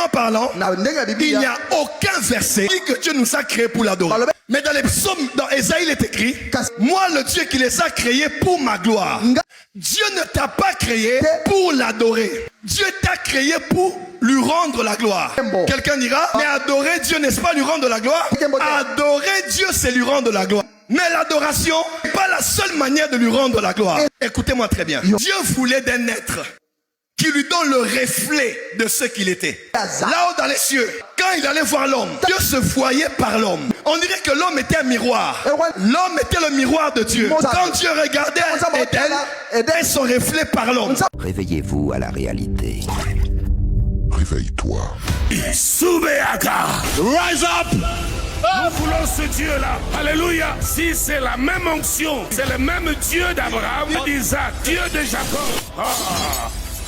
Bibliquement parlant, il n'y a aucun verset qui dit que Dieu nous a créés pour l'adorer. Mais dans les psaumes, dans Ésaïe, il est écrit, moi le Dieu qui les a créés pour ma gloire. Dieu ne t'a pas créé pour l'adorer. Dieu t'a créé pour lui rendre la gloire. Quelqu'un dira, mais adorer Dieu, n'est-ce pas lui rendre la gloire? Adorer Dieu, c'est lui rendre la gloire. Mais l'adoration n'est pas la seule manière de lui rendre la gloire. Écoutez-moi très bien. Dieu voulait d'un être qui lui donne le reflet de ce qu'il était. Là-haut dans les cieux, quand il allait voir l'homme, Dieu se voyait par l'homme. On dirait que l'homme était un miroir. L'homme était le miroir de Dieu. Quand Dieu regardait Éden, et son reflet par l'homme. Réveillez-vous à la réalité. Réveille-toi. Soubeaka, rise up. Nous voulons ce Dieu-là. Alléluia. Si c'est la même onction, c'est le même Dieu d'Abraham, d'Isaac, Dieu de Jacob.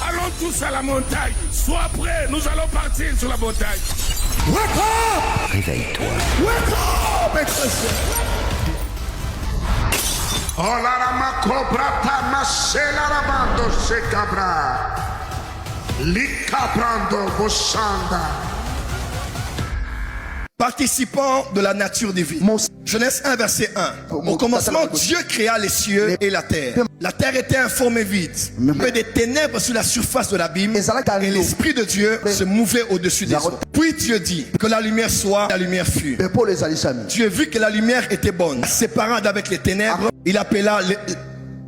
Allons tous à la montagne. Sois prêts, nous allons partir sur la montagne. Wake up! Réveille-toi. Wake up! Oh la la ma cobra ta masela rabando se cabra. Likabrando boshanda. Participant de la nature divine. Genèse 1, verset 1. Au commencement, Dieu créa les cieux et la terre. La terre était informée vide. Il y avait des ténèbres sur la surface de l'abîme. Et l'Esprit de Dieu se mouvait au-dessus des eaux. Puis Dieu dit que la lumière soit, la lumière fut. Dieu vit que la lumière était bonne. Séparant d'avec les ténèbres, il appela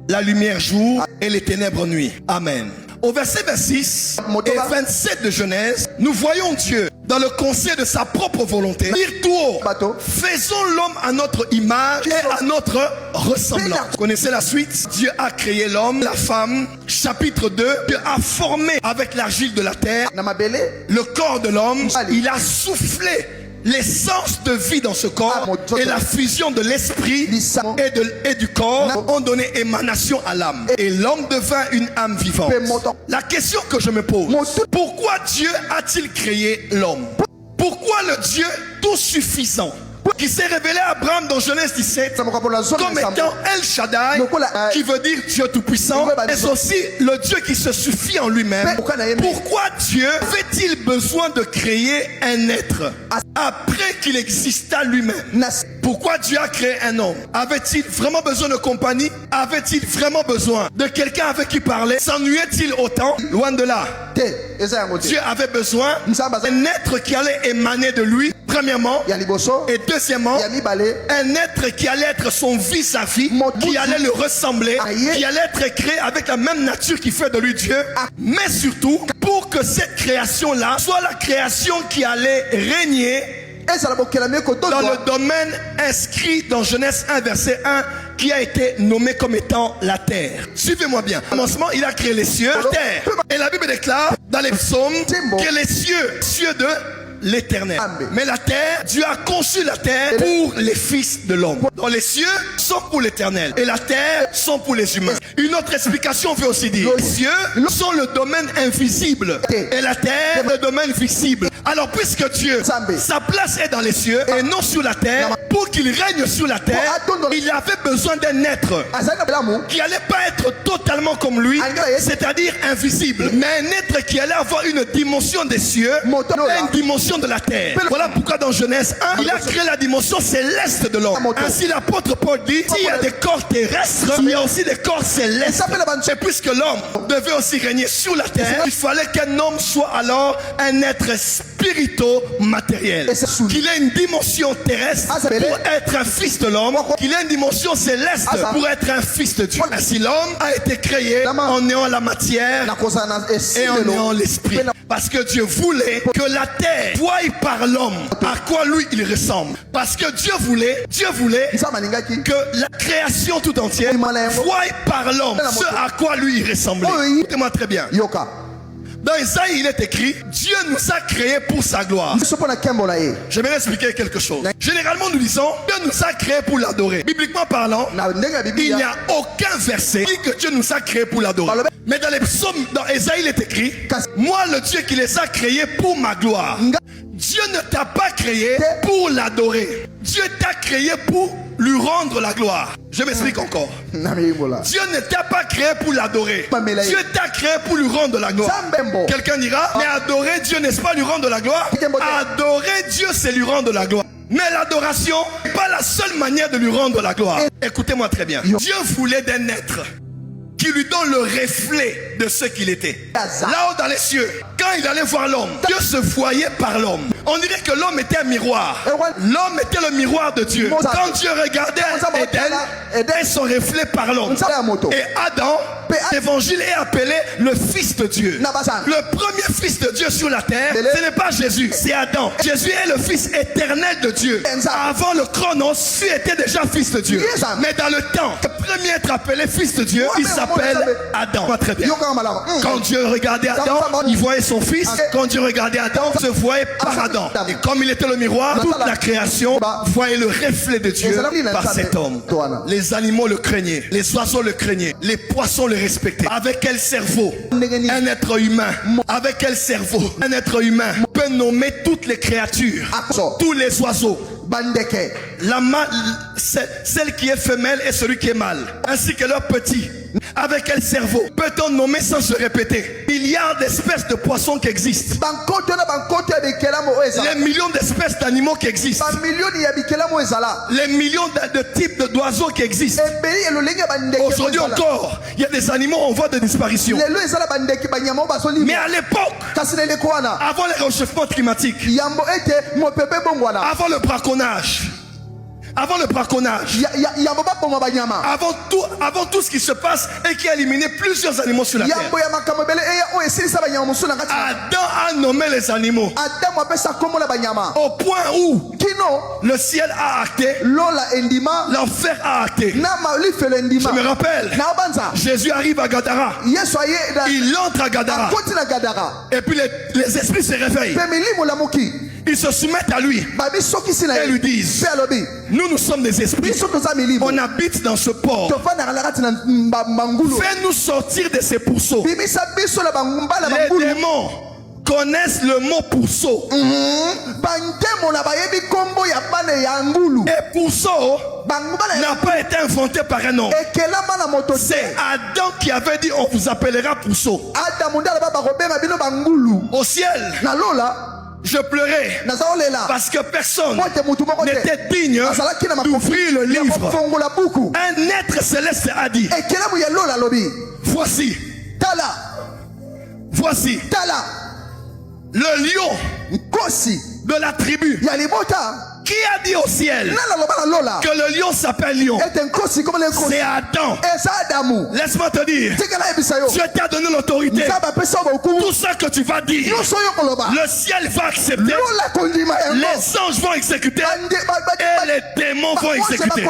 la lumière jour et les ténèbres nuit. Amen. Au verset 26 et 27 de Genèse, nous voyons Dieu dans le conseil de sa propre volonté dire tout haut, faisons l'homme à notre image et à notre ressemblance. Vous connaissez la suite? Dieu a créé l'homme, la femme. Chapitre 2, Dieu a formé avec l'argile de la terre le corps de l'homme. Il a soufflé l'essence de vie dans ce corps et la fusion de l'esprit et du corps ont donné émanation à l'âme. Et l'homme devint une âme vivante. La question que je me pose, pourquoi Dieu a-t-il créé l'homme? Pourquoi le Dieu tout suffisant qui s'est révélé à Abraham dans Genèse 17 comme étant El Shaddai, qui veut dire Dieu tout-puissant, est aussi le Dieu qui se suffit en lui-même. Pourquoi Dieu avait-il besoin de créer un être après qu'il existât lui-même? Pourquoi Dieu a créé un homme? Avait-il vraiment besoin de compagnie? Avait-il vraiment besoin de quelqu'un avec qui parler? S'ennuyait-il autant? Loin de là. Dieu avait besoin d'un être qui allait émaner de lui, premièrement, et deuxièmement, un être qui allait être son vis-à-vis, qui allait le ressembler, qui allait être créé avec la même nature qui fait de lui Dieu, mais surtout pour que cette création-là soit la création qui allait régner dans le domaine inscrit dans Genèse 1 verset 1 qui a été nommé comme étant la terre. Suivez-moi bien. Au commencement, il a créé les cieux, la terre. Et la Bible déclare dans les psaumes que les cieux de l'éternel. Mais la terre, Dieu a conçu la terre pour les fils de l'homme. Donc les cieux sont pour l'éternel et la terre sont pour les humains. Une autre explication veut aussi dire les cieux sont le domaine invisible et la terre le domaine visible. Alors puisque Dieu, sa place est dans les cieux et non sur la terre, pour qu'il règne sur la terre, il avait besoin d'un être qui allait pas être totalement comme lui, c'est-à-dire invisible, mais un être qui allait avoir une dimension des cieux et une dimension de la terre. Voilà pourquoi dans Genèse 1, il a créé la dimension céleste de l'homme. Ainsi l'apôtre Paul dit, s'il y a des corps terrestres, il y a aussi des corps célestes. Et puisque l'homme devait aussi régner sur la terre, il fallait qu'un homme soit alors un être spirito-matériel. Qu'il ait une dimension terrestre pour être un fils de l'homme, qu'il ait une dimension céleste pour être un fils de Dieu. Ainsi l'homme a été créé en ayant la matière et en ayant l'esprit. Parce que Dieu voulait que la terre voie par l'homme à quoi lui il ressemble. Parce que Dieu voulait que la création tout entière voie par l'homme ce à quoi lui il ressemblait. Écoutez-moi très bien. Dans Isaïe, il est écrit, Dieu nous a créés pour sa gloire. J'aimerais expliquer quelque chose. Généralement, nous disons, Dieu nous a créés pour l'adorer. Bibliquement parlant, il n'y a aucun verset qui dit que Dieu nous a créés pour l'adorer. Mais dans les psaumes, dans Isaïe, il est écrit, moi le Dieu qui les a créés pour ma gloire. Dieu ne t'a pas créé pour l'adorer. Dieu t'a créé pour lui rendre la gloire. Je m'explique encore. Dieu ne t'a pas créé pour l'adorer. Dieu t'a créé pour lui rendre la gloire. Quelqu'un dira, mais adorer Dieu, n'est-ce pas lui rendre la gloire? Adorer Dieu, c'est lui rendre la gloire. Mais l'adoration n'est pas la seule manière de lui rendre la gloire. Écoutez-moi très bien. Dieu voulait d'un être qui lui donne le reflet de ce qu'il était. Là-haut dans les cieux, quand il allait voir l'homme, Dieu se voyait par l'homme. On dirait que l'homme était un miroir. L'homme était le miroir de Dieu. Quand Dieu regardait Éden et son reflet par l'homme. Et Adam, l'évangile est appelé le fils de Dieu. Le premier fils de Dieu sur la terre, ce n'est pas Jésus, c'est Adam. Jésus est le fils éternel de Dieu. Avant le chronos, il était déjà fils de Dieu. Mais dans le temps, le premier être appelé fils de Dieu, il s'appelle Adam. Très bien. Quand Dieu regardait Adam, il voyait son fils. Quand Dieu regardait Adam, il se voyait par Adam. Et comme il était le miroir, toute la création voyait le reflet de Dieu par cet homme. Les animaux le craignaient, les oiseaux le craignaient, les poissons le respectaient. Avec quel cerveau un être humain, avec quel cerveau un être humain peut nommer toutes les créatures, tous les oiseaux, celle qui est femelle et celui qui est mâle, ainsi que leurs petits? Avec quel cerveau peut-on nommer sans se répéter milliards d'espèces de poissons qui existent, les millions d'espèces d'animaux qui existent, les millions de types d'oiseaux qui existent? Aujourd'hui encore, il y a des animaux en voie de disparition. Mais à l'époque, avant les réchauffements climatiques, avant le braconnage, avant tout ce qui se passe et qui a éliminé plusieurs animaux sur la terre, Adam a nommé les animaux au point où le ciel a acté, l'enfer a acté. Je me rappelle, Jésus arrive à Gadara, il entre à Gadara, et puis les esprits se réveillent. Ils se soumettent à lui et lui disent, nous sommes des esprits, on habite dans ce port, fais-nous sortir de ces pourceaux. Les démons connaissent le mot pourceau. Et pourceau n'a pas été inventé par un homme. C'est Adam qui avait dit, on vous appellera pourceau. Au ciel, je pleurais parce que personne n'était digne d'ouvrir le livre. Un être céleste a dit, voici le lion de la tribu. Qui a dit au ciel que le lion s'appelle lion? C'est Adam. Laisse-moi te dire, Dieu t'a donné l'autorité. Tout ça que tu vas dire, le ciel va accepter, les anges vont exécuter et les démons vont exécuter.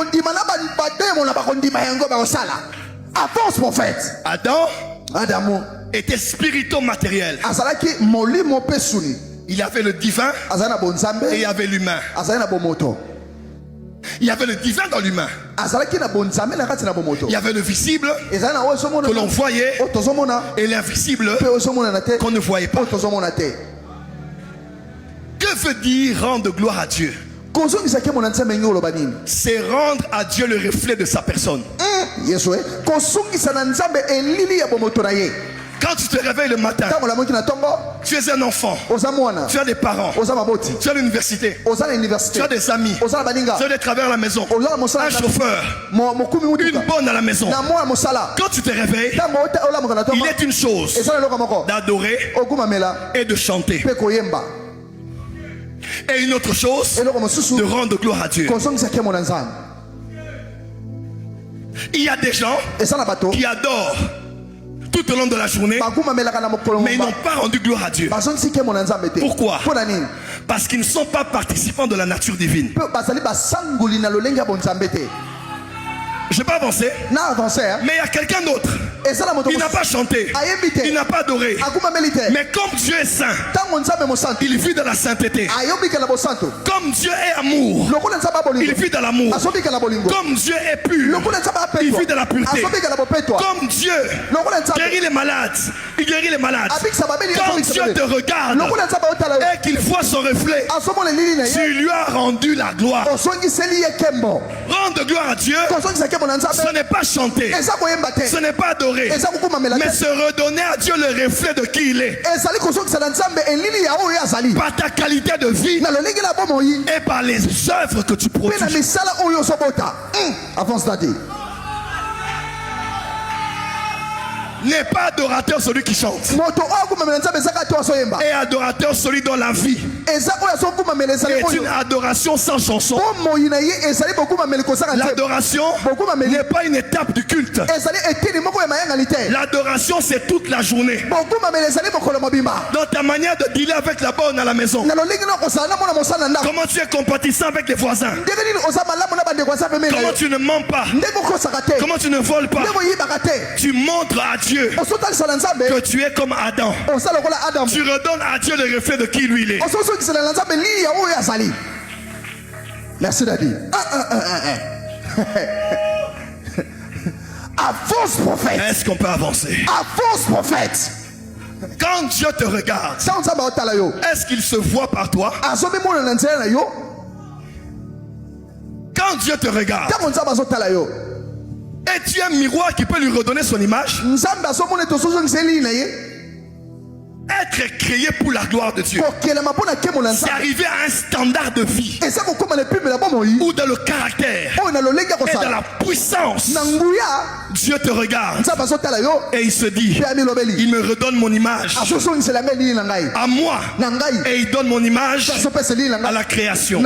Avance, prophète. Adam était spirito-matériel. Il y avait le divin et il y avait l'humain. Il y avait le divin dans l'humain. Il y avait le visible que l'on voyait et l'invisible qu'on ne voyait pas. Que veut dire rendre gloire à Dieu? C'est rendre à Dieu le reflet de sa personne. Quand tu te réveilles le matin, tu es un enfant, tu as des parents, tu as l'université, tu as des amis, tu as des travailleurs à la maison, un chauffeur, une bonne à la maison. Quand tu te réveilles, il est une chose d'adorer et de chanter. Et une autre chose, de rendre gloire à Dieu. Il y a des gens qui adorent tout au long de la journée, mais ils n'ont pas rendu gloire à Dieu. Pourquoi? Parce qu'ils ne sont pas participants de la nature divine. Je ne vais pas avancer, mais il y a quelqu'un d'autre. Il n'a pas chanté, il n'a pas adoré, mais comme Dieu est saint, il vit dans la sainteté. Comme Dieu est amour, il vit dans l'amour. Comme Dieu est pur, il vit dans la pureté. Comme Dieu guérit les malades, il guérit les malades. Quand Dieu te regarde et qu'il voit son reflet, tu lui as rendu la gloire. Rendre gloire à Dieu, ce n'est pas chanter, ce n'est pas adorer, mais se redonner à Dieu le reflet de qui il est. Par ta qualité de vie et par les œuvres que tu produis. Avance d'adi. N'est pas adorateur celui qui chante, et adorateur celui dont la vie est une adoration sans chanson. L'adoration n'est pas une étape du culte. L'adoration, c'est toute la journée. Dans ta manière de dealer avec la bonne à la maison, comment tu es compatissant avec les voisins, comment tu ne mens pas, comment tu ne voles pas, tu montres à Dieu que tu es comme Adam. Tu redonnes à Dieu le reflet de qui lui il est. Merci Daddy. Avance prophète. Est-ce qu'on peut avancer? Avance prophète. Quand Dieu te regarde, est-ce qu'il se voit par toi? Quand Dieu te regarde, es-tu un miroir qui peut lui redonner son image? Être créé pour la gloire de Dieu, c'est arriver à un standard de vie ou dans le caractère et dans la puissance. Dieu te regarde et il se dit, il me redonne mon image à moi et il donne mon image à la création.